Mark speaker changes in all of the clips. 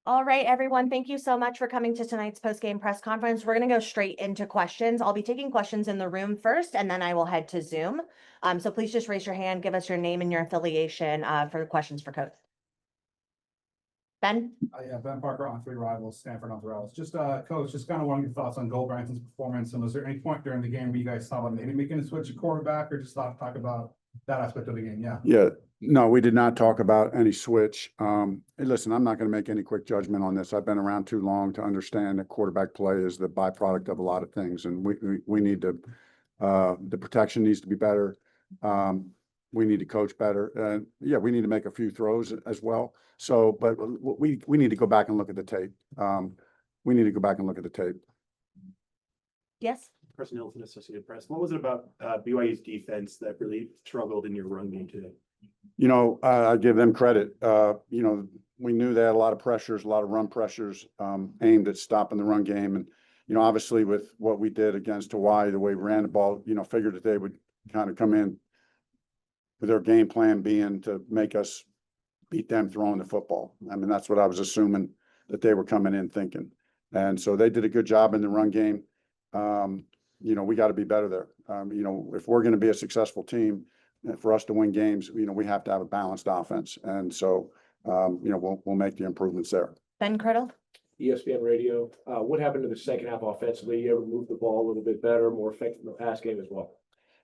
Speaker 1: All right, everyone. Thank you so much for coming to tonight's post-game press conference. We're going to go straight into questions. I'll be taking questions in the room first, and then I will head to Zoom. So please just raise your hand, give us your name and your affiliation for the questions for Coach. Ben?
Speaker 2: Yeah, Ben Parker on Three Rivals, Stanford on Rivals. Just Coach, just kind of wanting your thoughts on Gulbranson's performance. And was there any point during the game where you guys thought about maybe making a switch to quarterback, or just talk about that aspect of the game?
Speaker 3: Yeah, no, we did not talk about any switch. Hey, listen, I'm not going to make any quick judgment on this. I've been around too long to understand that quarterback play is the byproduct of a lot of things, and we need to. The protection needs to be better. We need to coach better, and yeah, we need to make a few throws as well. So, but we need to go back and look at the tape. We need to go back and look at the tape.
Speaker 1: Yes.
Speaker 4: Preston Hilton, Associated Press. What was it about BYU's defense that really struggled in your run game today?
Speaker 3: You know, I give them credit. You know, we knew they had a lot of pressures, a lot of run pressures aimed at stopping the run game. And, you know, obviously with what we did against Hawaii, the way we ran the ball, you know, figured that they would kind of come in with their game plan being to make us beat them throwing the football. I mean, that's what I was assuming that they were coming in thinking. And so they did a good job in the run game. You know, we got to be better there. You know, if we're going to be a successful team, for us to win games, you know, we have to have a balanced offense. And so, you know, we'll make the improvements there.
Speaker 1: Ben Criddle?
Speaker 5: ESPN Radio. What happened to the second half offensively? You ever moved the ball a little bit better, more effective in the pass game as well?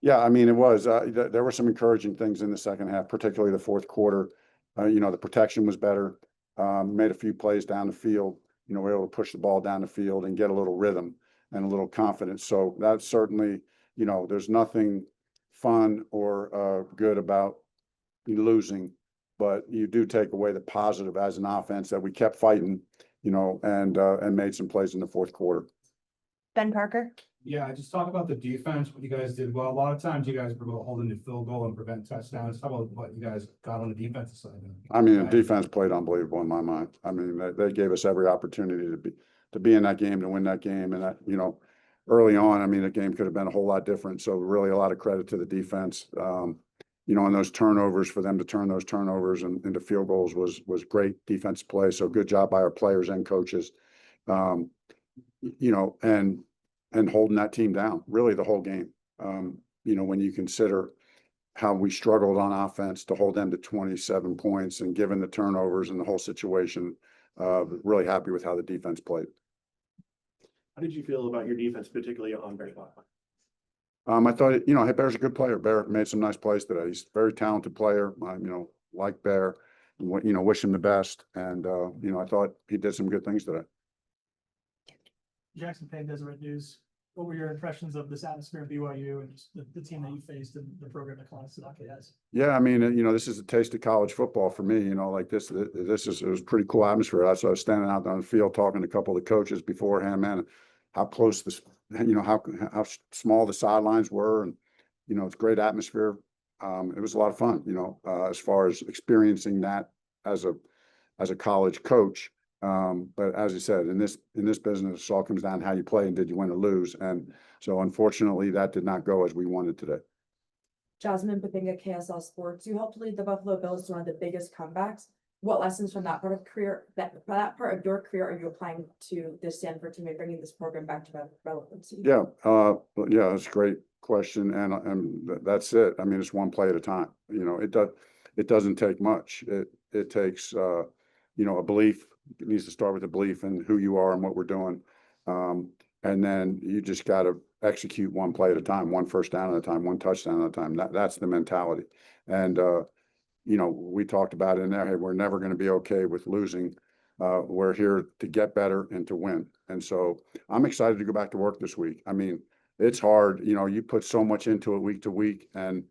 Speaker 3: Yeah, I mean, it was. There were some encouraging things in the second half, particularly the fourth quarter. You know, the protection was better. Made a few plays down the field. You know, we were able to push the ball down the field and get a little rhythm and a little confidence. So that's certainly, you know, there's nothing fun or good about losing, but you do take away the positive as an offense that we kept fighting, you know, and made some plays in the fourth quarter.
Speaker 1: Ben Parker?
Speaker 2: Yeah, just talk about the defense, what you guys did well. A lot of times you guys were holding the field goal and prevent touchdowns. How about what you guys got on the defensive side?
Speaker 3: I mean, the defense played unbelievable in my mind. I mean, they gave us every opportunity to be in that game, to win that game. And that, you know, early on, I mean, the game could have been a whole lot different. So really a lot of credit to the defense. You know, and those turnovers, for them to turn those turnovers into field goals was great defensive play. So good job by our players and coaches. You know, and holding that team down really the whole game. You know, when you consider how we struggled on offense to hold them to 27 points and given the turnovers and the whole situation, really happy with how the defense played.
Speaker 4: How did you feel about your defense, particularly on Bear?
Speaker 3: I thought, you know, Bear's a good player. Bear made some nice plays today. He's a very talented player. You know, like Bear, you know, wish him the best. And, you know, I thought he did some good things today.
Speaker 6: Jackson Payne, Deseret News. What were your impressions of this atmosphere at BYU and just the team that you faced and the program that Collin Wright has?
Speaker 3: Yeah, I mean, you know, this is a taste of college football for me. You know, like it was a pretty cool atmosphere. I was standing out on the field talking to a couple of the coaches beforehand, man, how close this, you know, how small the sidelines were, and you know, it's great atmosphere. It was a lot of fun, you know, as far as experiencing that as a college coach. But as you said, in this business, it all comes down to how you play and did you win or lose. And so unfortunately that did not go as we wanted today.
Speaker 7: Jasmine Babinga, KSL Sports. You helped lead the Buffalo Bills to one of the biggest comebacks. What lessons from that part of part of your career are you applying to this Stanford team and bringing this program back to relevancy?
Speaker 3: Yeah, yeah, that's a great question. And that's it. I mean, it's one play at a time. You know, it doesn't take much. It takes, you know, a belief. It needs to start with a belief in who you are and what we're doing. And then you just got to execute one play at a time, one first down at a time, one touchdown at a time. That's the mentality. And, you know, we talked about it in there. Hey, we're never going to be okay with losing. We're here to get better and to win. And so I'm excited to go back to work this week. I mean, it's hard. You know, you put so much into it week to week. And,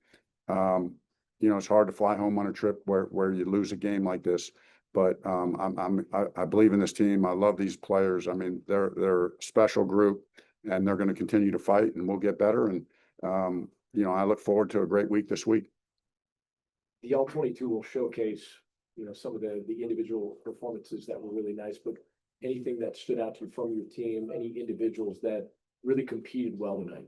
Speaker 3: you know, it's hard to fly home on a trip where you lose a game like this. But I believe in this team. I love these players. I mean, they're a special group, and they're going to continue to fight, and we'll get better. And you know, I look forward to a great week this week.
Speaker 5: The All-22 will showcase, you know, some of the individual performances that were really nice. But anything that stood out to you from your team? Any individuals that really competed well tonight?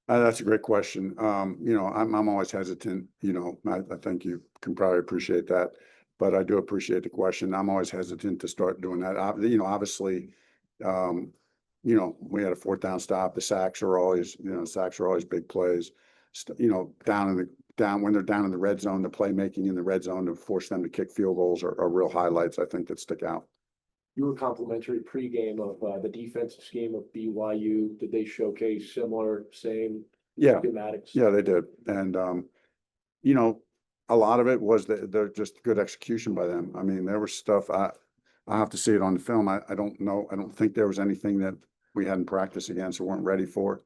Speaker 3: That's a great question. You know, I'm always hesitant. You know, I think you can probably appreciate that. but I do appreciate the question. I'm always hesitant to start doing that. You know, obviously, we had a 4th down stop. The sacks are always, big plays. You know, when they're down in the red zone, the playmaking in the red zone to force them to kick field goals are real highlights, I think, that stick out.
Speaker 5: You were complimentary pregame of the defensive scheme of BYU. Did they showcase similar, same
Speaker 3: Yeah,
Speaker 5: schematics?
Speaker 3: yeah, they did. And, a lot of it was they're just good execution by them. I mean, there was stuff, I have to see it on the film. I don't know. I don't think there was anything that we hadn't practiced against or weren't ready for.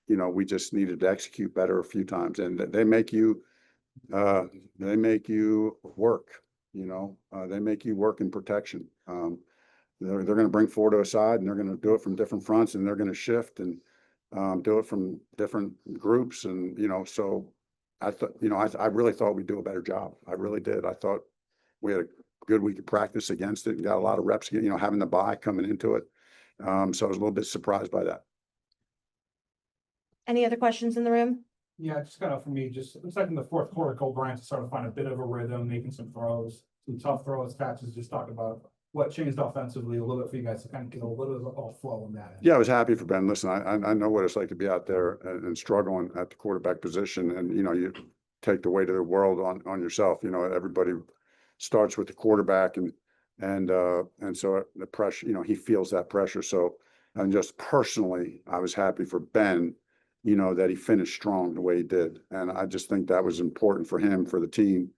Speaker 3: We just needed to execute better a few times, and they make you work, they make you work in protection. They're going to bring 4 to a side, and they're going to do it from different fronts, and they're going to shift and do it from different groups. And, so I thought, I really thought we'd do a better job. I really did. I thought we had a good week of practice against it and got a lot of reps, having the bye coming into it. So I was a little bit surprised by that.
Speaker 1: Any other questions in the room?
Speaker 2: Yeah, just kind of for me, just looks like in the fourth quarter, Gulbranson started to find a bit of a rhythm, making some throws, some tough throws, catches. Just talk about what changed offensively a little bit for you guys to kind of get a little bit of flow in that.
Speaker 3: Yeah, I was happy for Ben. Listen, I know what it's like to be out there and struggling at the quarterback position, and you take the weight of the world on yourself. Everybody starts with the quarterback, and so the pressure. He feels that pressure. So, and just personally, I was happy for Ben. That he finished strong the way he did, and I just think that was important for him, for the team.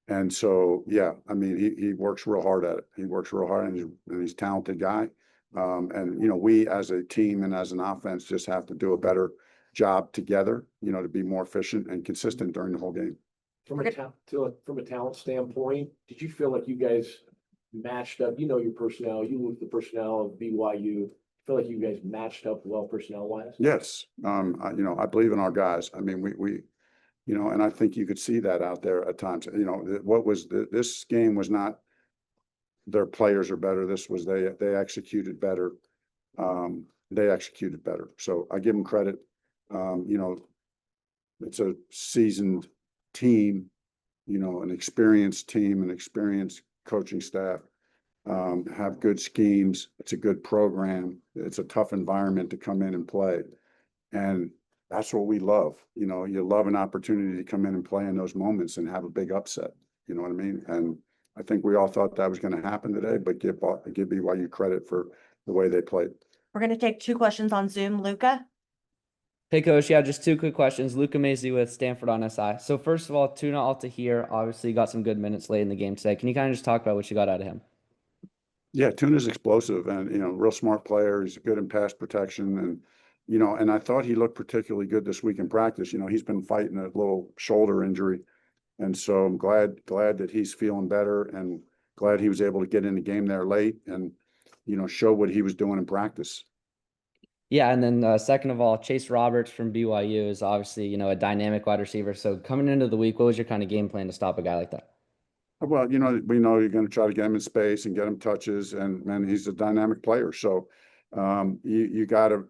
Speaker 3: And so, yeah, I mean, he works real hard at it. He works real hard, and he's a talented guy. And we as a team and as an offense just have to do a better job together, to be more efficient and consistent during the whole game.
Speaker 5: From a talent standpoint, did you feel like you guys matched up? Your personnel, you with the personnel of BYU. Feel like you guys matched up well personnel wise?
Speaker 3: Yes. I believe in our guys. I mean, we and I think you could see that out there at times. This game was not their players are better. This was they executed better. They executed better. So I give them credit. It's a seasoned team, an experienced team, an experienced coaching staff. Have good schemes. It's a good program. It's a tough environment to come in and play. And that's what we love. You love an opportunity to come in and play in those moments and have a big upset. You know what I mean? And I think we all thought that was going to happen today, but give BYU credit for the way they played.
Speaker 1: We're going to take 2 questions on Zoom. Luca?
Speaker 8: Hey, Coach. Yeah, just 2 quick questions. Luca Mazy with Stanford on SI. So first of all, Tuna Altahir obviously got some good minutes late in the game today. Can you kind of just talk about what you got out of him?
Speaker 3: Yeah, Tuna's explosive and, real smart player. He's good in pass protection. And, and I thought he looked particularly good this week in practice. He's been fighting a little shoulder injury. And so I'm glad that he's feeling better, and glad he was able to get in the game there late and, show what he was doing in practice.
Speaker 8: Yeah, and then second of all, Chase Roberts from BYU is obviously, a dynamic wide receiver. So coming into the week, what was your kind of game plan to stop a guy like that?
Speaker 3: Well, we know you're going to try to get him in space and get him touches, and he's a dynamic player. So you got to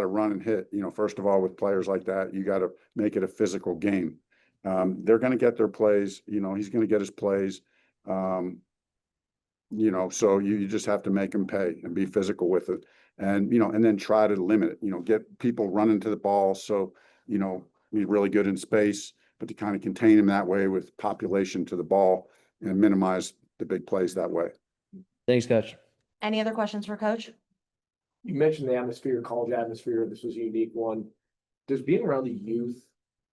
Speaker 3: run and hit. First of all, with players like that, you got to make it a physical game. They're going to get their plays. He's going to get his plays. So you just have to make him pay and be physical with it, and and then try to limit it. Get people running to the ball. So be really good in space, but to kind of contain him that way with population to the ball and minimize the big plays that way.
Speaker 8: Thanks, Coach.
Speaker 1: Any other questions for Coach?
Speaker 5: You mentioned the atmosphere, college atmosphere. This was a unique one. Does being around the youth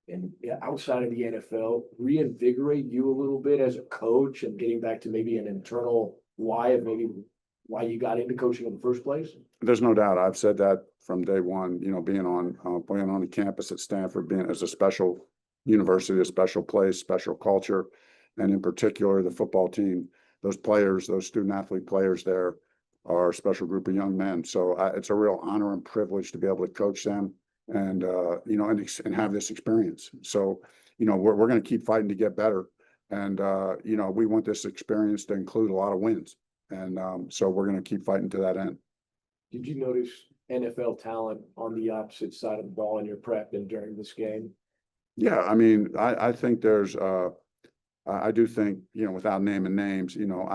Speaker 5: and outside of the NFL reinvigorate you a little bit as a coach and getting back to maybe an internal why of maybe why you got into coaching in the first place?
Speaker 3: There's no doubt. I've said that from day one. Being on the campus at Stanford, being as a special university, a special place, special culture, and in particular the football team. Those players, those student athlete players, there are a special group of young men. So it's a real honor and privilege to be able to coach them and and have this experience. So we're going to keep fighting to get better, and we want this experience to include a lot of wins, and so we're going to keep fighting to that end.
Speaker 5: Did you notice NFL talent on the opposite side of the ball in your prep and during this game?
Speaker 3: Yeah, I mean, I think there's I do think, you know, without naming names, you know,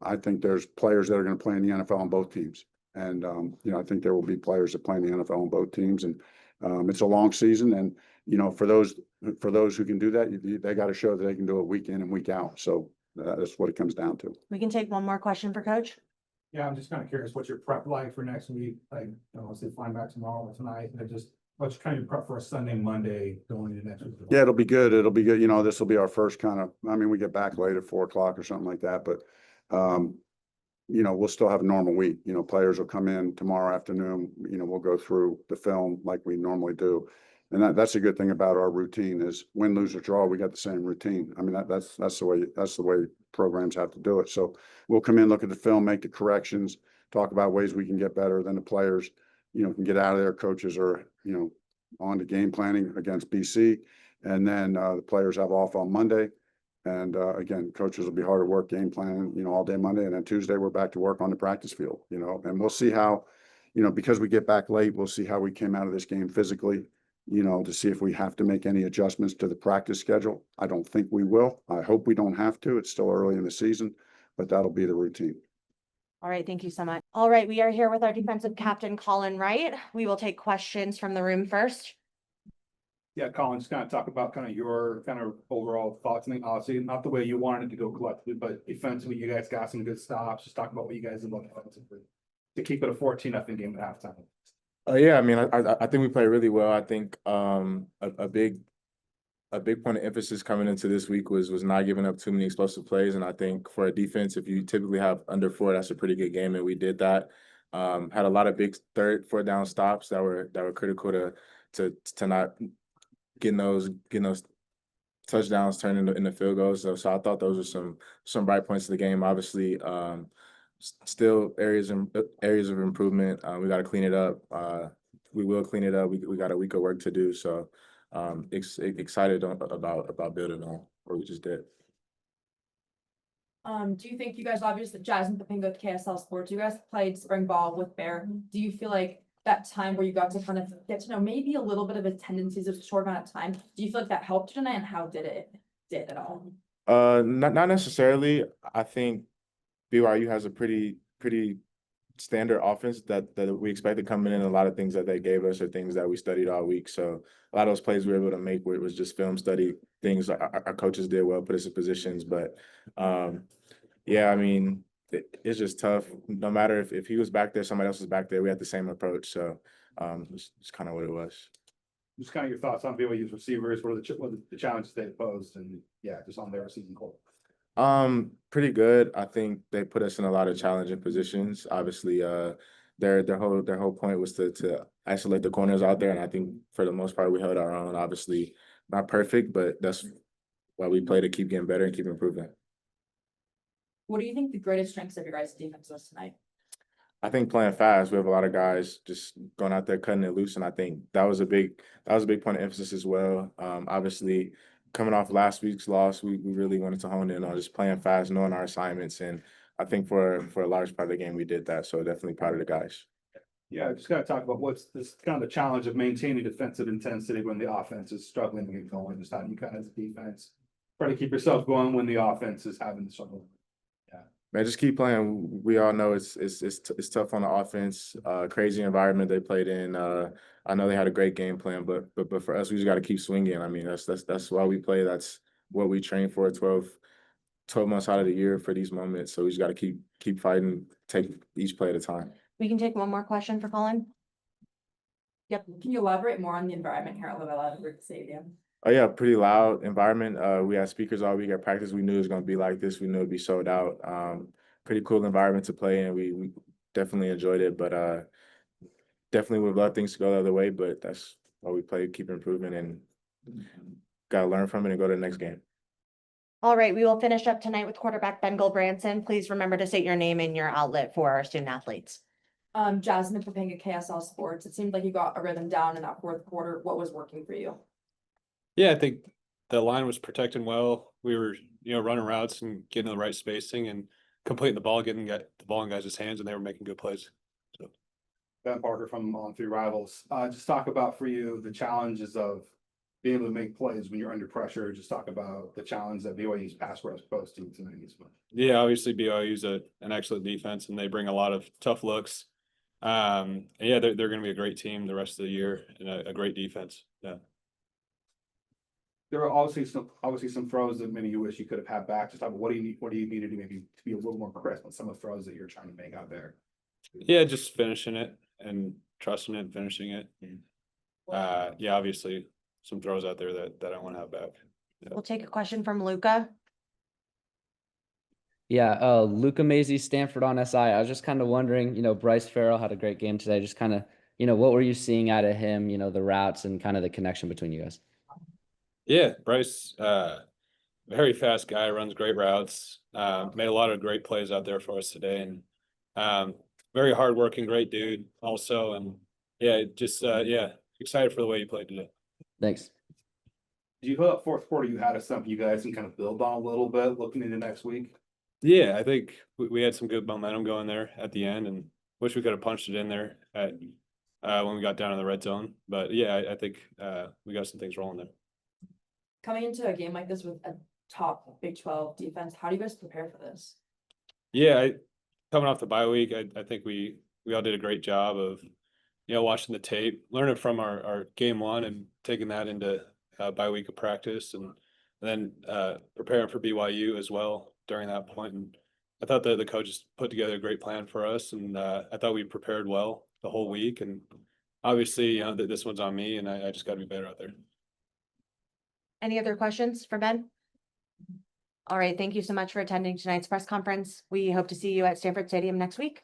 Speaker 3: I think there's players that are going to play in the NFL on both teams. And, you know, I think there will be players that play in the NFL on both teams. And it's a long season. And, you know, for those who can do that, they got to show that they can do it week in and week out. So that's what it comes down to.
Speaker 1: We can take one more question for Coach.
Speaker 2: Yeah, I'm just kind of curious, what's your prep like for next week? Like, you know, let's say flying back tomorrow or tonight, and just what's kind of your prep for a Sunday, Monday going into next week?
Speaker 3: Yeah, it'll be good. It'll be good. You know, this will be our first kind of, I mean, we get back late at 4 o'clock or something like that, but, you know, we'll still have a normal week. You know, players will come in tomorrow afternoon, you know, we'll go through the film like we normally do. And that's a good thing about our routine is win, lose or draw, we got the same routine. I mean, that's the way programs have to do it. So we'll come in, look at the film, make the corrections, talk about ways we can get better. Then the players, you know, can get out of there. Coaches are, you know, on to game planning against BC. And then the players have off on Monday. And again, coaches will be hard at work game planning, you know, all day Monday. And then Tuesday, we're back to work on the practice field, you know, and we'll see how, you know, because we get back late, we'll see how we came out of this game physically, you know, to see if we have to make any adjustments to the practice schedule. I don't think we will. I hope we don't have to. It's still early in the season, but that'll be the routine.
Speaker 1: All right, thank you so much. All right, we are here with our defensive captain, Collin Wright. We will take questions from the room first.
Speaker 2: Yeah, Colin, just kind of talk about kind of your kind of overall thoughts. I mean, obviously not the way you wanted it to go collectively, but defensively, you guys got some good stops. Just talk about what you guys did offensively to keep it a 14-0 game at halftime.
Speaker 9: Yeah, I mean, I think we played really well. I think a big point of emphasis coming into this week was not giving up too many explosive plays. And I think for a defense, if you typically have under 4, that's a pretty good game, and we did that. Had a lot of big 3rd, 4th down stops that were critical to not getting those touchdowns turned into field goals. So I thought those were some bright points of the game. Obviously, still areas of improvement. We got to clean it up. We will clean it up. We got a week of work to do. So excited about building on what we just did.
Speaker 7: Do you think you guys, obviously Jasmine Papinga with KSL Sports, you guys played spring ball with Bear. Do you feel like that time where you got to kind of get to know maybe a little bit of his tendencies of a short amount of time, do you feel like that helped tonight, and how did it at all?
Speaker 9: Not necessarily. I think BYU has a pretty standard offense that we expected coming in. A lot of things that they gave us are things that we studied all week. So a lot of those plays we were able to make where it was just film study, things our coaches did well, put us in positions. But yeah, I mean, it's just tough. No matter if he was back there, somebody else was back there, we had the same approach. So it's kind of what it was.
Speaker 2: Just kind of your thoughts on BYU's receivers, what are the challenges they posed, and yeah, just on their receiving core.
Speaker 9: Pretty good. I think they put us in a lot of challenging positions. Obviously, their whole point was to isolate the corners out there, and I think for the most part we held our own. Obviously, not perfect, but that's why we play to keep getting better and keep improving.
Speaker 7: What do you think the greatest strengths of your guys' defense was tonight?
Speaker 9: I think playing fast. We have a lot of guys just going out there cutting it loose, and I think that was a big point of emphasis as well. Obviously, coming off last week's loss, we really wanted to hone in on just playing fast, knowing our assignments, and I think for a large part of the game we did that. So definitely proud of the guys.
Speaker 2: Yeah, just gotta talk about what's this kind of the challenge of maintaining defensive intensity when the offense is struggling to get going. Just how you kind of as a defense try to keep yourself going when the offense is having the struggle.
Speaker 9: Man, just keep playing. We all know it's tough on the offense. Crazy environment they played in. I know they had a great game plan, but for us, we just got to keep swinging. I mean, that's why we play. That's what we train for 12 months out of the year for these moments. So we just got to keep fighting, take each play at a time.
Speaker 1: We can take one more question for Collin. Yep.
Speaker 7: Can you elaborate more on the environment here at Live Stadium?
Speaker 9: Oh yeah, pretty loud environment. We had speakers all week at practice. We knew it was going to be like this. We knew it'd be sold out. Pretty cool environment to play in. We definitely enjoyed it, but definitely would love things to go the other way. But that's why we play, keep improving, and got to learn from it and go to the next game.
Speaker 1: All right, we will finish up tonight with quarterback Ben Gulbranson. Please remember to state your name and your outlet for our student athletes.
Speaker 7: Jasmine Papinga, KSL Sports. It seemed like you got a rhythm down in that fourth quarter. What was working for you?
Speaker 10: Yeah, I think the line was protecting well. We were, running routes and getting the right spacing and completing the ball, getting the ball in guys' hands, and they were making good plays. So,
Speaker 2: Ben Parker from On Three Rivals. Just talk about for you the challenges of being able to make plays when you're under pressure. Just talk about the challenge that BYU's pass rush posting tonight as well.
Speaker 10: Yeah, obviously BYU's an excellent defense and they bring a lot of tough looks. And yeah, they're going to be a great team the rest of the year and a great defense. Yeah.
Speaker 2: There are obviously some throws that maybe you wish you could have had back. Just talk about what do you need to do maybe to be a little more crisp on some of the throws that you're trying to make out there.
Speaker 10: Yeah, just finishing it and trusting it and finishing it. Yeah, obviously some throws out there that I don't want to have back.
Speaker 1: We'll take a question from Luca.
Speaker 8: Yeah, Luca Mazy, Stanford on SI. I was just kind of wondering, Bryce Farrell had a great game today. Just kind of, what were you seeing out of him, the routes and kind of the connection between you guys?
Speaker 10: Yeah, Bryce, very fast guy, runs great routes, made a lot of great plays out there for us today, and very hardworking, great dude also, and yeah, just yeah, excited for the way he played today.
Speaker 8: Thanks.
Speaker 2: Do you feel that fourth quarter you had as something you guys can kind of build on a little bit looking into next week?
Speaker 10: Yeah, I think we had some good momentum going there at the end, and wish we could have punched it in there at when we got down in the red zone, but yeah, I think we got some things rolling there.
Speaker 7: Coming into a game like this with a top Big 12 defense, how do you guys prepare for this?
Speaker 10: Yeah, coming off the bye week, I think we all did a great job of, watching the tape, learning from our game one and taking that into bye week of practice and then preparing for BYU as well during that point. And I thought that the coaches put together a great plan for us, and I thought we prepared well the whole week. And obviously, that this one's on me, and I just got to be better out there.
Speaker 1: Any other questions for Ben? All right, thank you so much for attending tonight's press conference. We hope to see you at Stanford Stadium next week.